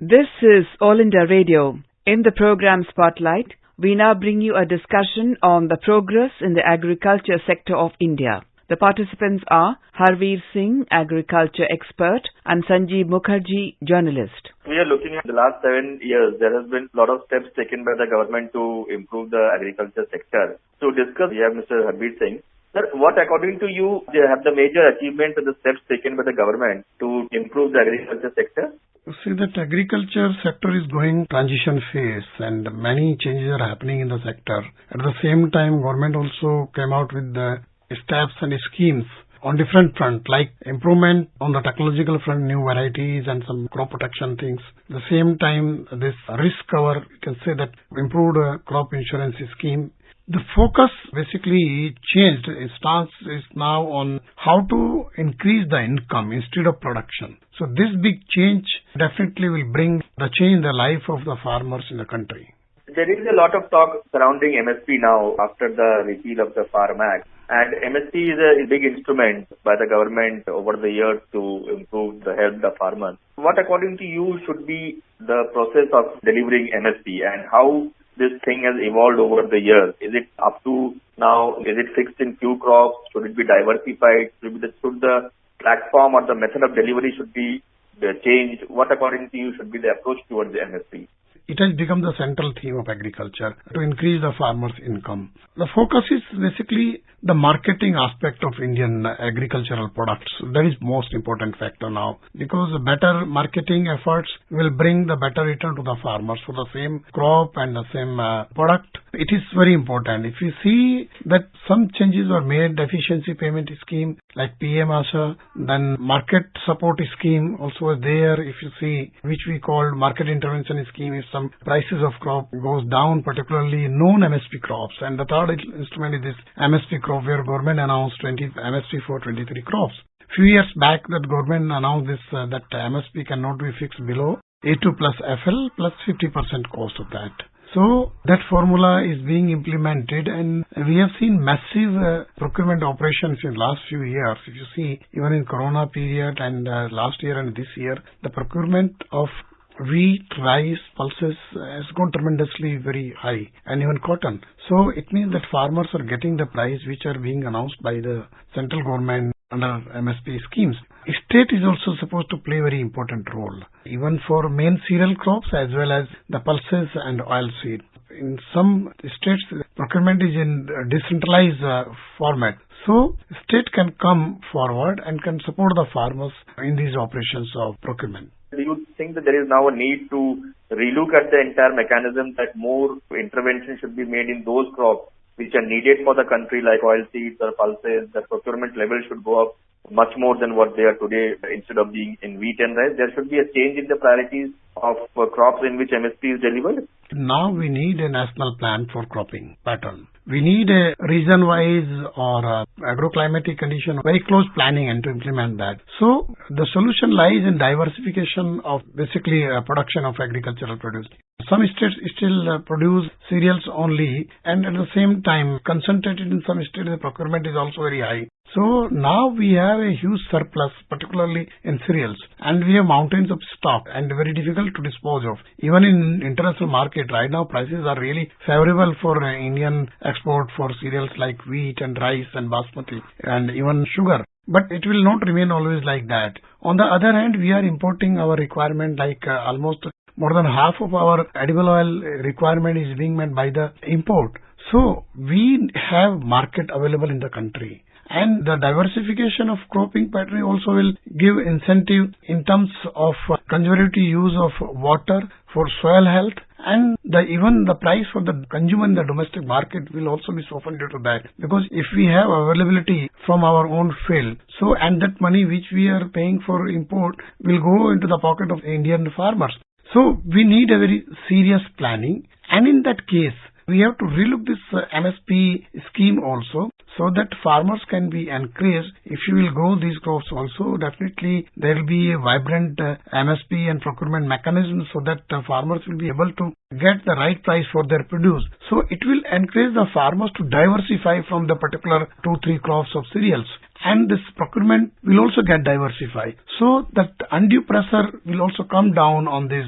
This is All India Radio. In the program Spotlight, we now bring you a discussion on the progress in the agriculture sector of India. The participants are Harveer Singh, agriculture expert, and Sanjeev Mukherjee, journalist. We are looking at the last 7 years. There has been a lot of steps taken by the government to improve the agriculture sector. To discuss, we have Mr. Harveer Singh. Sir, what according to you have the major achievements and the steps taken by the government to improve the agriculture sector? You see that agriculture sector is going transition phase and many changes are happening in the sector. At the same time, government also came out with the steps and schemes on different front, like improvement on the technological front, new varieties and some crop protection things. At the same time, this risk cover, you can say that improved crop insurance scheme. The focus basically changed. Its stance is now on how to increase the income instead of production. So this big change definitely will bring the change in the life of the farmers in the country. There is a lot of talk surrounding MSP now after the repeal of the Farm Act. And MSP is a big instrument by the government over the years to improve the health of the farmers. What according to you should be the process of delivering MSP and how this thing has evolved over the years? Is it up to now? Is it fixed in few crops? Should it be diversified? Should the platform or the method of delivery should be changed? What according to you should be the approach towards the MSP? It has become the central theme of agriculture to increase the farmers' income. The focus is basically the marketing aspect of Indian agricultural products. That is most important factor now, because the better marketing efforts will bring the better return to the farmers for the same crop and the same product. It is very important. If you see that some changes were made, efficiency payment scheme like PSIR, then market support scheme also there. If you see, which we called market intervention scheme, if some prices of crop goes down, particularly non-MSP crops. And the third instrument is this MSP crop, where government announced MSP for 23 crops. Few years back, that government announced this that MSP cannot be fixed below A2 plus FL plus 50% cost of that. So that formula is being implemented, and we have seen massive procurement operations in last few years. If you see, even in Corona period and last year and this year, the procurement of wheat, rice, pulses has gone tremendously very high, and even cotton. So it means that farmers are getting the price which are being announced by the central government under MSP schemes. State is also supposed to play a very important role, even for main cereal crops as well as the pulses and oilseed. In some states, procurement is in decentralized format. So state can come forward and can support the farmers in these operations of procurement. Do you think that there is now a need to relook at the entire mechanism, that more intervention should be made in those crops which are needed for the country, like oilseeds or pulses? The procurement level should go up much more than what they are today. Instead of being in wheat and rice, there should be a change in the priorities of crops in which MSP is delivered. Now we need a national plan for cropping pattern. We need a region-wise or agroclimatic condition, very close planning and to implement that. So the solution lies in diversification of basically production of agricultural produce. Some states still produce cereals only, and at the same time concentrated in some states the procurement is also very high. So now we have a huge surplus, particularly in cereals, and we have mountains of stock and very difficult to dispose of. Even in international market right now, prices are really favorable for Indian export for cereals like wheat and rice and basmati and even sugar. But it will not remain always like that. On the other hand, we are importing our requirement, like almost more than half of our edible oil requirement is being met by the import. So we have market available in the country. And the diversification of cropping pattern also will give incentive in terms of conservative use of water for soil health, and even the price for the consumer in the domestic market will also be softened due to that. Because if we have availability from our own field, so and that money which we are paying for import will go into the pocket of Indian farmers. So we need a very serious planning, and in that case, we have to relook this MSP scheme also, so that farmers can be encouraged. If you will grow these crops also, definitely there will be a vibrant MSP and procurement mechanism, so that farmers will be able to get the right price for their produce. So it will encourage the farmers to diversify from the particular 2-3 crops of cereals. And this procurement will also get diversified. So that undue pressure will also come down on these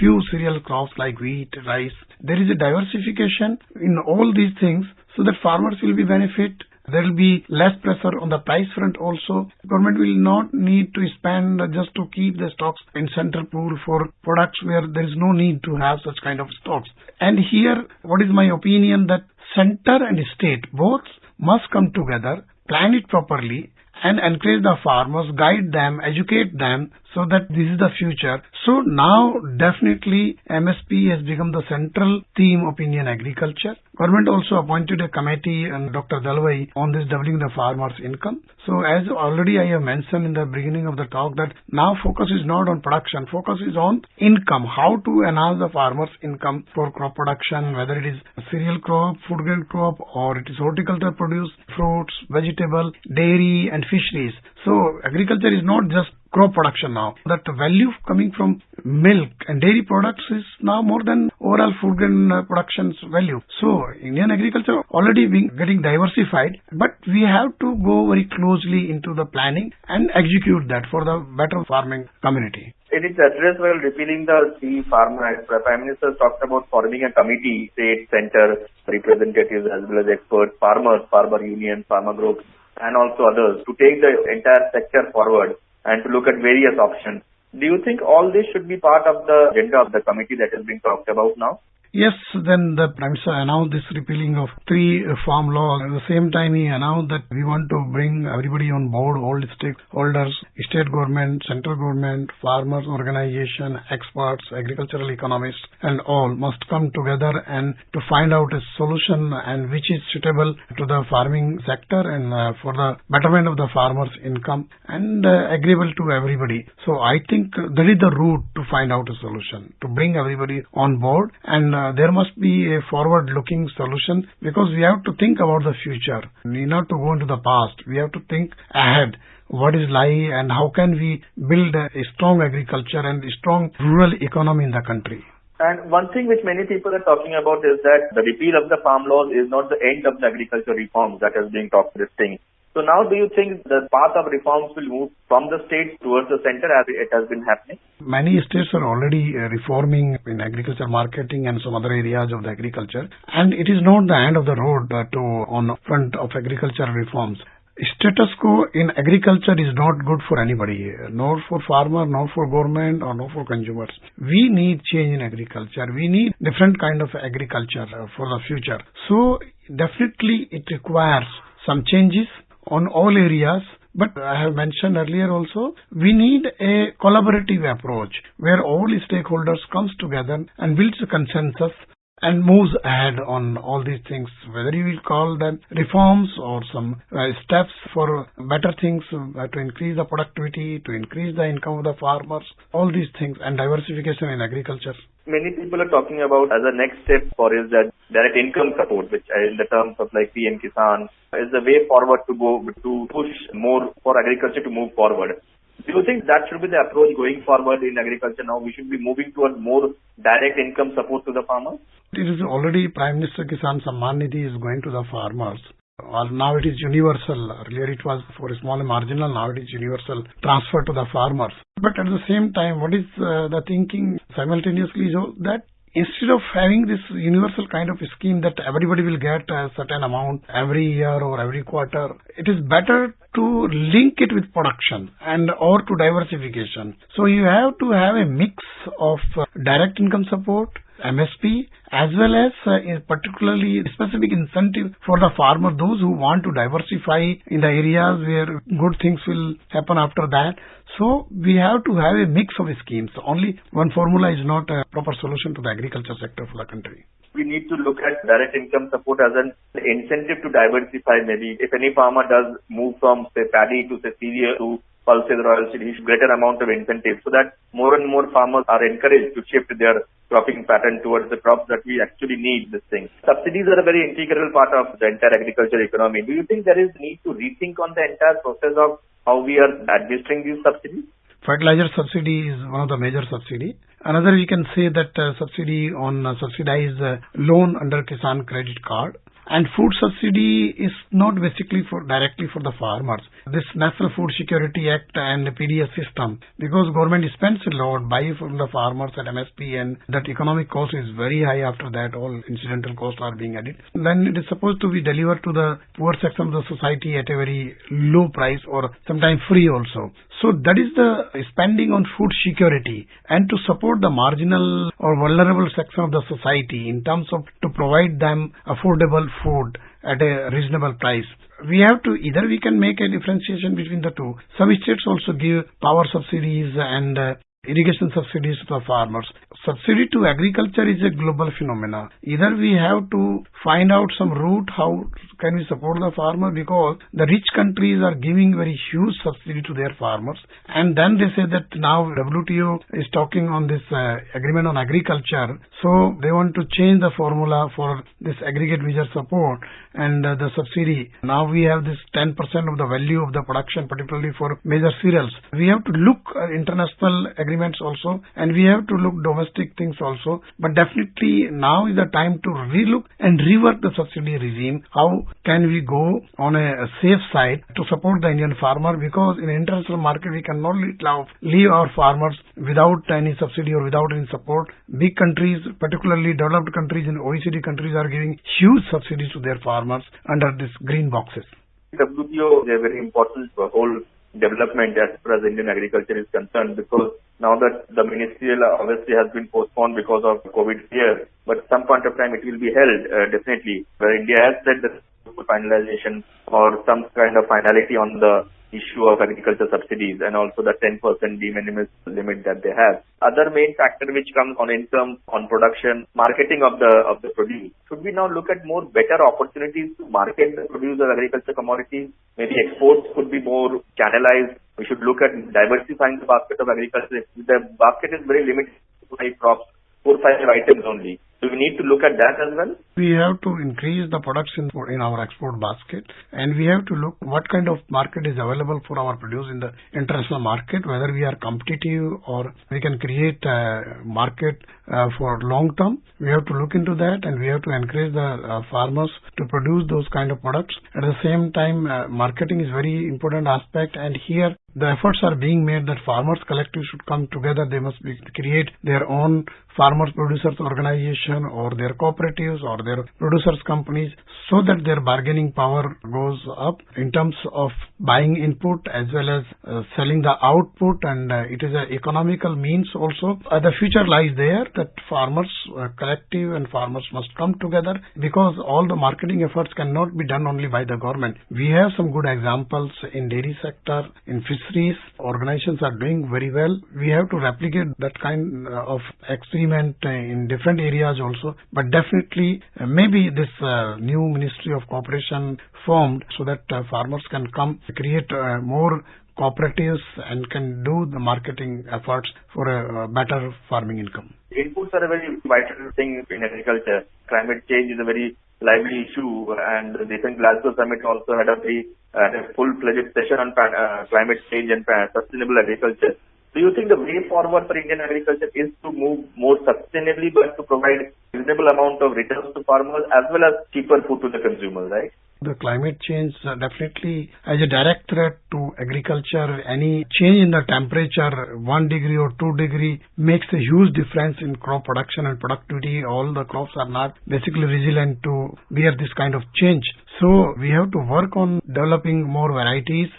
few cereal crops like wheat, rice. There is a diversification in all these things, so that farmers will be benefit. There will be less pressure on the price front also. Government will not need to spend just to keep the stocks in central pool for products where there is no need to have such kind of stocks. And here, what is my opinion, that center and state both must come together, plan it properly, and encourage the farmers, guide them, educate them, so that this is the future. So now definitely MSP has become the central theme of Indian agriculture. Government also appointed a committee and Dr. Dalwai on this doubling the farmers' income. So as already I have mentioned in the beginning of the talk, that now focus is not on production, focus is on income, how to enhance the farmers' income for crop production, whether it is cereal crop, food grain crop, or it is horticulture produce, fruits, vegetable, dairy and fisheries. So agriculture is not just crop production now. That value coming from milk and dairy products is now more than overall food grain production's value. So Indian agriculture already getting diversified, but we have to go very closely into the planning and execute that for the better farming community. In its address while repealing the three Farmer Act, the Prime Minister talked about forming a committee, state, center, representatives as well as experts, farmers, farmer unions, farmer groups, and also others to take the entire sector forward and to look at various options. Do you think all this should be part of the agenda of the committee that has been talked about now? Yes, then the Prime Minister announced this repealing of 3 farm laws. At the same time, he announced that we want to bring everybody on board, all the stakeholders, state government, central government, farmers organization, experts, agricultural economists, and all must come together and to find out a solution and which is suitable to the farming sector and for the betterment of the farmers' income and agreeable to everybody. So I think that is the route to find out a solution, to bring everybody on board, and there must be a forward-looking solution, because we have to think about the future. We not to go into the past. We have to think ahead. What is lying and how can we build a strong agriculture and a strong rural economy in the country. And one thing which many people are talking about is that the repeal of the farm laws is not the end of the agriculture reforms that has been talked this thing. So now do you think the path of reforms will move from the states towards the center as it has been happening? Many states are already reforming in agriculture marketing and some other areas of the agriculture. And it is not the end of the road on front of agricultural reforms. Status quo in agriculture is not good for anybody, nor for farmer, nor for government, or nor for consumers. We need change in agriculture. We need different kind of agriculture for the future. So definitely it requires some changes on all areas. But I have mentioned earlier also, we need a collaborative approach where all stakeholders comes together and builds a consensus and moves ahead on all these things, whether you will call them reforms or some steps for better things to increase the productivity, to increase the income of the farmers, all these things, and diversification in agriculture. Many people are talking about as a next step for is that direct income support, which in the terms of like PM Kisan is the way forward to go to push more for agriculture to move forward. Do you think that should be the approach going forward in agriculture now? We should be moving towards more direct income support to the farmers? It is already Prime Minister Kisan Samman Nidhi is going to the farmers. Now it is universal. Earlier it was for a small and marginal. Now it is universal transfer to the farmers. But at the same time, what is the thinking simultaneously is that instead of having this universal kind of scheme that everybody will get a certain amount every year or every quarter, it is better to link it with production and or to diversification. So you have to have a mix of direct income support, MSP, as well as particularly specific incentive for the farmer, those who want to diversify in the areas where good things will happen after that. So we have to have a mix of schemes. Only one formula is not a proper solution to the agriculture sector for the country. We need to look at direct income support as an incentive to diversify. Maybe if any farmer does move from say paddy to say cereal to pulses or oilseed, he should get an amount of incentive so that more and more farmers are encouraged to shift their cropping pattern towards the crops that we actually need this thing. Subsidies are a very integral part of the entire agriculture economy. Do you think there is need to rethink on the entire process of how we are administering these subsidies? Fertilizer subsidy is one of the major subsidy. Another, we can say that subsidy on subsidized loan under Kisan Credit Card. And food subsidy is not basically directly for the farmers. This National Food Security Act and the PDS system, because government spends a lot, buy from the farmers at MSP, and that economic cost is very high. After that, all incidental costs are being added. Then it is supposed to be delivered to the poor section of the society at a very low price or sometimes free also. So that is the spending on food security and to support the marginal or vulnerable section of the society in terms of to provide them affordable food at a reasonable price. We have to, either we can make a differentiation between the two. Some states also give power subsidies and irrigation subsidies to the farmers. Subsidy to agriculture is a global phenomena. Either we have to find out some route how can we support the farmer, because the rich countries are giving very huge subsidy to their farmers, and then they say that now WTO is talking on this agreement on agriculture, so they want to change the formula for this aggregate major support and the subsidy. Now we have this 10% of the value of the production, particularly for major cereals. We have to look international agreements also, and we have to look domestic things also, but definitely now is the time to relook and rework the subsidy regime. How can we go on a safe side to support the Indian farmer, because in the international market we cannot leave our farmers without any subsidy or without any support. Big countries, particularly developed countries and OECD countries, are giving huge subsidies to their farmers under these green boxes. WTO is a very important whole development as far as Indian agriculture is concerned, because now that the ministerial obviously has been postponed because of COVID fear, but some point of time it will be held definitely, where India has said that finalization or some kind of finality on the issue of agriculture subsidies and also the 10% de minimis limit that they have. Other main factor which comes on income, on production, marketing of the produce. Should we now look at more better opportunities to market the produce of agriculture commodities? Maybe exports could be more channelized. We should look at diversifying the basket of agriculture. The basket is very limited to 5 crops, 4 or 5 items only. Do we need to look at that as well? We have to increase the production in our export basket, and we have to look what kind of market is available for our produce in the international market, whether we are competitive or we can create a market for long term. We have to look into that, and we have to encourage the farmers to produce those kind of products. At the same time, marketing is very important aspect, and here the efforts are being made that farmers collective should come together. They must create their own farmers producers organization or their cooperatives or their producers companies, so that their bargaining power goes up in terms of buying input as well as selling the output, and it is an economical means also. The future lies there that farmers collective and farmers must come together, because all the marketing efforts cannot be done only by the government. We have some good examples in dairy sector, in fisheries. Organizations are doing very well. We have to replicate that kind of experiment in different areas also, but definitely maybe this new Ministry of Cooperation formed so that farmers can come create more cooperatives and can do the marketing efforts for a better farming income. Inputs are a very vital thing in agriculture. Climate change is a very lively issue, and the recent Glasgow summit also had a very full-fledged session on climate change and sustainable agriculture. Do you think the way forward for Indian agriculture is to move more sustainably, but to provide reasonable amount of returns to farmers as well as cheaper food to the consumer, right? The climate change definitely as a direct threat to agriculture. Any change in the temperature, 1 degree or 2 degree, makes a huge difference in crop production and productivity. All the crops are not basically resilient to bear this kind of change. So we have to work on developing more varieties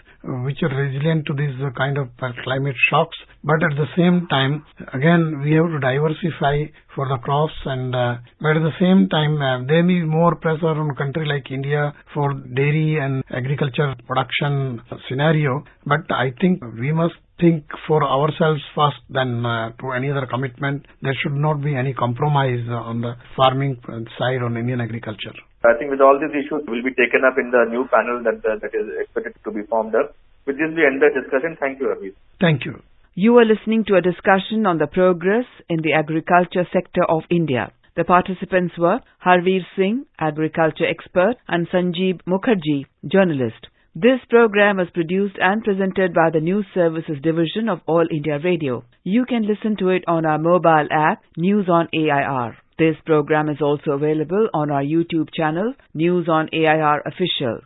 which are resilient to these kind of climate shocks. But at the same time, again, we have to diversify for the crops, and but at the same time, there may be more pressure on a country like India for dairy and agriculture production scenario. But I think we must think for ourselves first than to any other commitment. There should not be any compromise on the farming side on Indian agriculture. I think with all these issues will be taken up in the new panel that is expected to be formed up. With this, we end the discussion. Thank you, Ravi. Thank you. You are listening to a discussion on the progress in the agriculture sector of India. The participants were Harveer Singh, agriculture expert, and Sanjeev Mukherjee, journalist. This program was produced and presented by the News Services Division of All India Radio. You can listen to it on our mobile app, News on AIR. This program is also available on our YouTube channel, News on AIR Official.